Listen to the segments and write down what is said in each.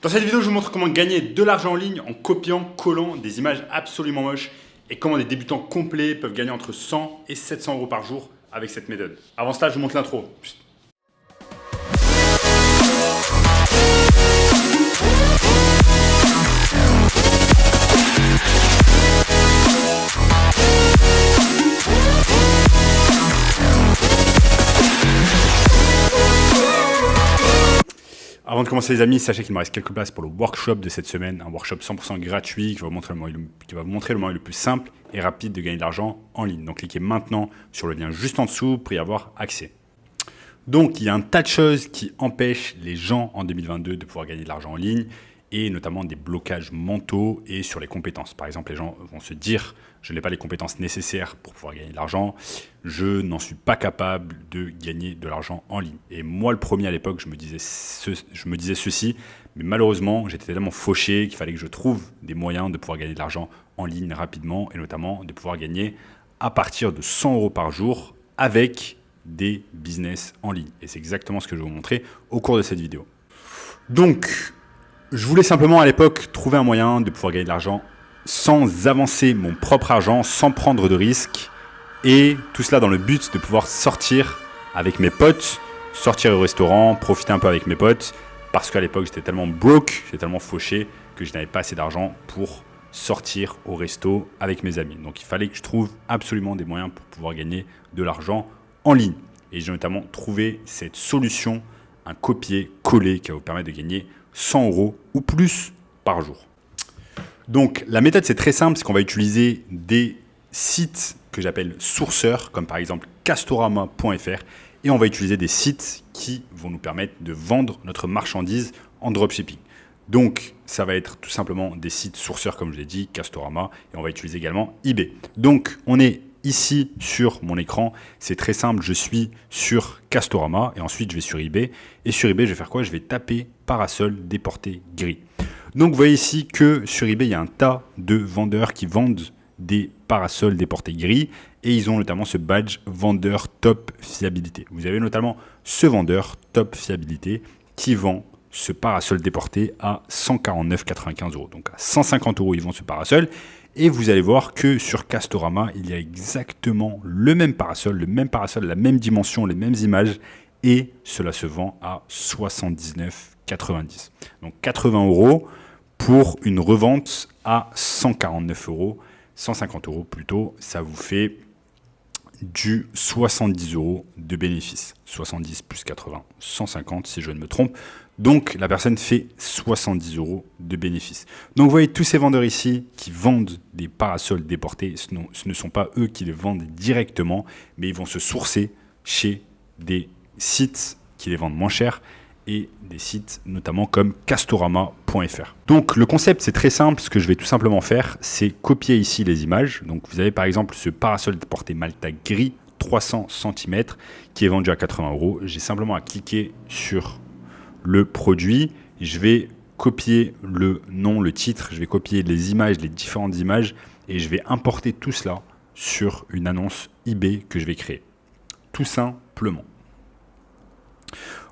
Dans cette vidéo, je vous montre comment gagner de l'argent en ligne en copiant, collant des images absolument moches et comment des débutants complets peuvent gagner entre 100 et 700 euros par jour avec cette méthode. Avant cela, je vous montre l'intro. Avant de commencer les amis, sachez qu'il me reste quelques places pour le workshop de cette semaine, un workshop 100% gratuit qui va vous montrer le moyen le plus simple et rapide de gagner de l'argent en ligne. Donc cliquez maintenant sur le lien juste en dessous pour y avoir accès. Donc il y a un tas de choses qui empêchent les gens en 2022 de pouvoir gagner de l'argent en ligne et notamment des blocages mentaux et sur les compétences. Par exemple, les gens vont se dire « je n'ai pas les compétences nécessaires pour pouvoir gagner de l'argent, je n'en suis pas capable de gagner de l'argent en ligne ». Et moi, le premier à l'époque, je me disais ceci, mais malheureusement, j'étais tellement fauché qu'il fallait que je trouve des moyens de pouvoir gagner de l'argent en ligne rapidement et notamment de pouvoir gagner à partir de 100 euros par jour avec des business en ligne. Et c'est exactement ce que je vais vous montrer au cours de cette vidéo. Donc, je voulais simplement à l'époque trouver un moyen de pouvoir gagner de l'argent sans avancer mon propre argent, sans prendre de risques et tout cela dans le but de pouvoir sortir avec mes potes, sortir au restaurant, profiter un peu avec mes potes parce qu'à l'époque j'étais tellement broke, j'étais tellement fauché que je n'avais pas assez d'argent pour sortir au resto avec mes amis. Donc il fallait que je trouve absolument des moyens pour pouvoir gagner de l'argent en ligne. Et j'ai notamment trouvé cette solution, un copier-coller qui va vous permettre de gagner 100 euros ou plus par jour. Donc la méthode c'est très simple, c'est qu'on va utiliser des sites que j'appelle sourceurs, comme par exemple castorama.fr, et on va utiliser des sites qui vont nous permettre de vendre notre marchandise en dropshipping. Donc ça va être tout simplement des sites sourceurs comme je l'ai dit, Castorama, et on va utiliser également eBay. Donc on est ici sur mon écran, c'est très simple, je suis sur Castorama et ensuite je vais sur eBay. Et sur eBay, je vais faire quoi? Je vais taper parasol déporté gris. Donc vous voyez ici que sur eBay, il y a un tas de vendeurs qui vendent des parasols déportés gris et ils ont notamment ce badge vendeur top fiabilité. Vous avez notamment ce vendeur top fiabilité qui vend ce parasol déporté à 149,95 €. Donc à 150 €, ils vendent ce parasol. Et vous allez voir que sur Castorama, il y a exactement le même parasol, la même dimension, les mêmes images. Et cela se vend à 79,90 €. Donc 80 € pour une revente à 149 €, 150 € plutôt. Ça vous fait du 70 € de bénéfice. 70 plus 80, 150 si je ne me trompe. Donc la personne fait 70 € de bénéfice. Donc vous voyez tous ces vendeurs ici qui vendent des parasols déportés, ce ne sont pas eux qui les vendent directement, mais ils vont se sourcer chez des sites qui les vendent moins cher et des sites notamment comme castorama.fr. Donc le concept c'est très simple, ce que je vais tout simplement faire c'est copier ici les images. Donc vous avez par exemple ce parasol déporté Malta gris 300 cm qui est vendu à 80 €. J'ai simplement à cliquer sur le produit, je vais copier le nom, le titre, je vais copier les images, les différentes images et je vais importer tout cela sur une annonce eBay que je vais créer. Tout simplement.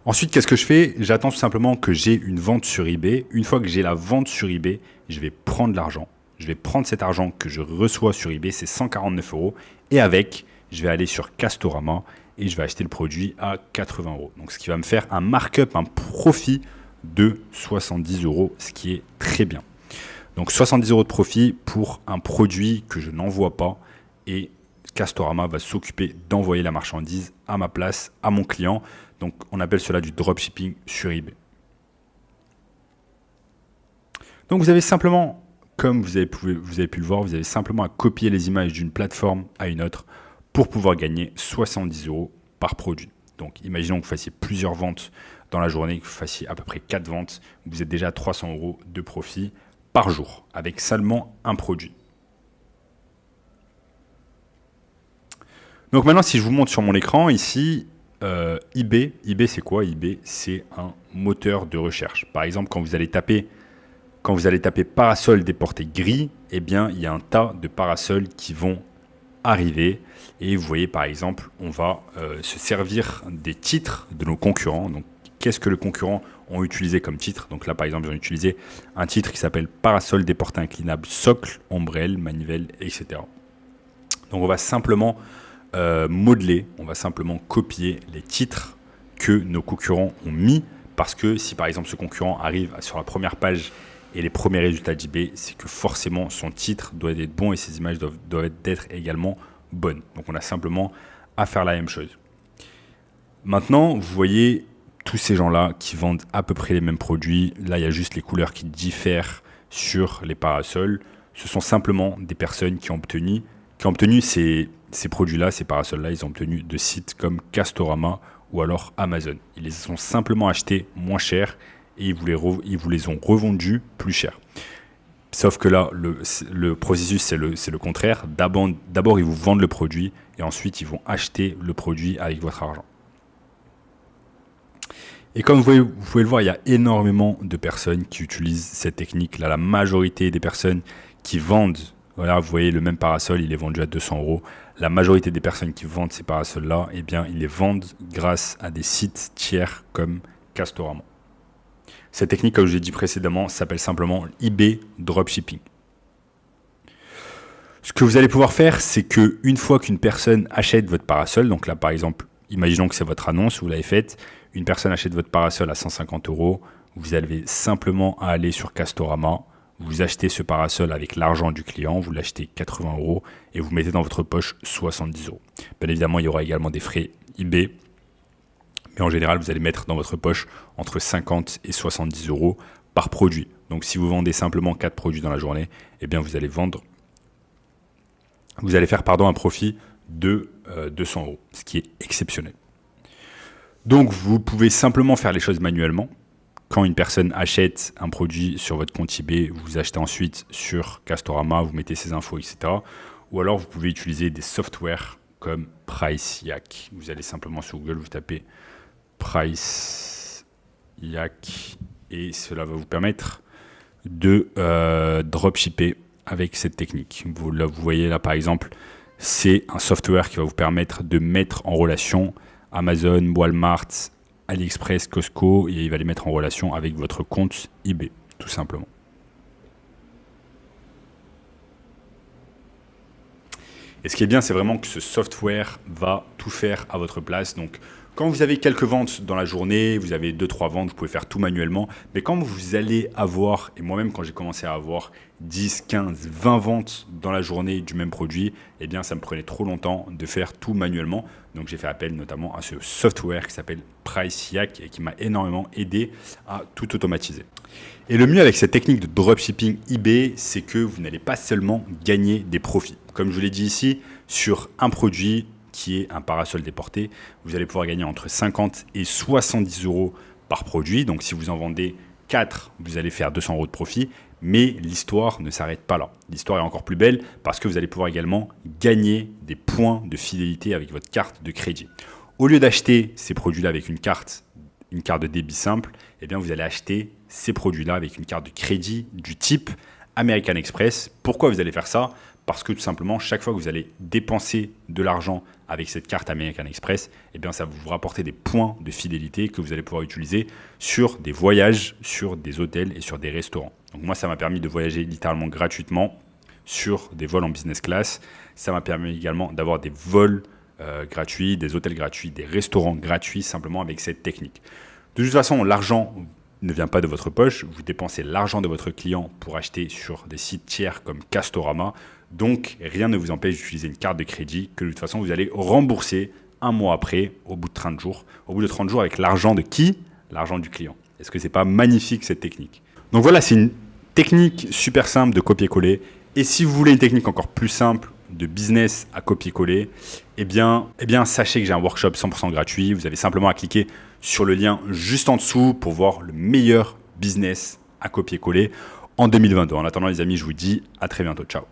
Ensuite, qu'est-ce que je fais? J'attends tout simplement que j'ai une vente sur eBay. Une fois que j'ai la vente sur eBay, je vais prendre l'argent. Je vais prendre cet argent que je reçois sur eBay, c'est 149 € et avec, je vais aller sur Castorama et je vais acheter le produit à 80 €. Donc, ce qui va me faire un markup, un profit de 70 €, ce qui est très bien. Donc, 70 € de profit pour un produit que je n'envoie pas et Castorama va s'occuper d'envoyer la marchandise à ma place, à mon client. Donc, on appelle cela du dropshipping sur eBay. Donc, vous avez simplement, comme vous avez pu le voir, vous avez simplement à copier les images d'une plateforme à une autre pour pouvoir gagner 70 € par produit. Donc, imaginons que vous fassiez plusieurs ventes dans la journée, que vous fassiez à peu près 4 ventes. Vous êtes déjà à 300 € de profit par jour avec seulement un produit. Donc maintenant, si je vous montre sur mon écran ici, eBay c'est quoi? eBay, c'est un moteur de recherche. Par exemple, quand vous allez taper parasol déporté gris, eh bien, il y a un tas de parasols qui vont arriver. Et vous voyez, par exemple, on va se servir des titres de nos concurrents. Donc, qu'est-ce que le concurrent? ont utilisé comme titre. Donc là, par exemple, ils ont utilisé un titre qui s'appelle Parasol déporté inclinable, socle, ombrelle, manivelle, etc. Donc on va simplement modeler, on va simplement copier les titres que nos concurrents ont mis, parce que si par exemple ce concurrent arrive sur la première page et les premiers résultats d'eBay, c'est que forcément son titre doit être bon et ses images doivent être également bonnes. Donc on a simplement à faire la même chose. Maintenant, vous voyez tous ces gens-là qui vendent à peu près les mêmes produits. Là, il y a juste les couleurs qui diffèrent sur les parasols. Ce sont simplement des personnes qui ont obtenu ces produits-là, ces parasols-là, ils ont obtenu de sites comme Castorama ou alors Amazon. Ils les ont simplement achetés moins cher et ils vous les ont revendus plus cher. Sauf que là, le processus, c'est le contraire. D'abord, ils vous vendent le produit et ensuite, ils vont acheter le produit avec votre argent. Et comme vous pouvez le voir, il y a énormément de personnes qui utilisent cette technique. Là, la majorité des personnes qui vendent, voilà, vous voyez le même parasol, il est vendu à 200 €. La majorité des personnes qui vendent ces parasols-là, eh bien, ils les vendent grâce à des sites tiers comme Castorama. Cette technique, comme je l'ai dit précédemment, s'appelle simplement eBay Dropshipping. Ce que vous allez pouvoir faire, c'est qu'une fois qu'une personne achète votre parasol, donc là par exemple, imaginons que c'est votre annonce, vous l'avez faite, une personne achète votre parasol à 150 €, vous avez simplement à aller sur Castorama, vous achetez ce parasol avec l'argent du client, vous l'achetez 80 € et vous mettez dans votre poche 70 €. Bien évidemment, il y aura également des frais eBay, mais en général, vous allez mettre dans votre poche entre 50 et 70 € par produit. Donc si vous vendez simplement 4 produits dans la journée, eh bien vous allez faire un profit de 200 €, ce qui est exceptionnel. Donc vous pouvez simplement faire les choses manuellement. Quand une personne achète un produit sur votre compte eBay, vous achetez ensuite sur Castorama, vous mettez ses infos, etc. Ou alors vous pouvez utiliser des softwares comme PriceYak. Vous allez simplement sur Google, vous tapez PriceYak et cela va vous permettre de dropshipper avec cette technique. Vous voyez là par exemple, c'est un software qui va vous permettre de mettre en relation Amazon, Walmart, AliExpress, Costco, et il va les mettre en relation avec votre compte eBay, tout simplement. Et ce qui est bien, c'est vraiment que ce software va tout faire à votre place. Donc, quand vous avez quelques ventes dans la journée, vous avez 2-3 ventes, vous pouvez faire tout manuellement. Mais quand vous allez avoir, et moi-même quand j'ai commencé à avoir 10, 15, 20 ventes dans la journée du même produit, eh bien ça me prenait trop longtemps de faire tout manuellement. Donc j'ai fait appel notamment à ce software qui s'appelle PriceYak et qui m'a énormément aidé à tout automatiser. Et le mieux avec cette technique de dropshipping eBay, c'est que vous n'allez pas seulement gagner des profits. Comme je vous l'ai dit ici, sur un produit qui est un parasol déporté, vous allez pouvoir gagner entre 50 et 70 € par produit. Donc si vous en vendez 4, vous allez faire 200 € de profit. Mais l'histoire ne s'arrête pas là. L'histoire est encore plus belle parce que vous allez pouvoir également gagner des points de fidélité avec votre carte de crédit. Au lieu d'acheter ces produits-là avec une carte de débit simple, eh bien vous allez acheter ces produits-là avec une carte de crédit du type American Express. Pourquoi vous allez faire ça ? Parce que tout simplement, chaque fois que vous allez dépenser de l'argent avec cette carte American Express, eh bien, ça va vous rapporter des points de fidélité que vous allez pouvoir utiliser sur des voyages, sur des hôtels et sur des restaurants. Donc moi, ça m'a permis de voyager littéralement gratuitement sur des vols en business class. Ça m'a permis également d'avoir des vols gratuits, des hôtels gratuits, des restaurants gratuits simplement avec cette technique. De toute façon, l'argent ne vient pas de votre poche. Vous dépensez l'argent de votre client pour acheter sur des sites tiers comme Castorama. Donc, rien ne vous empêche d'utiliser une carte de crédit que de toute façon, vous allez rembourser un mois après, au bout de 30 jours. Au bout de 30 jours, avec l'argent de qui ? L'argent du client. Est-ce que ce n'est pas magnifique cette technique ? Donc voilà, c'est une technique super simple de copier-coller. Et si vous voulez une technique encore plus simple de business à copier-coller, eh bien, sachez que j'ai un workshop 100% gratuit. Vous avez simplement à cliquer sur le lien juste en dessous pour voir le meilleur business à copier-coller en 2022. En attendant les amis, je vous dis à très bientôt. Ciao.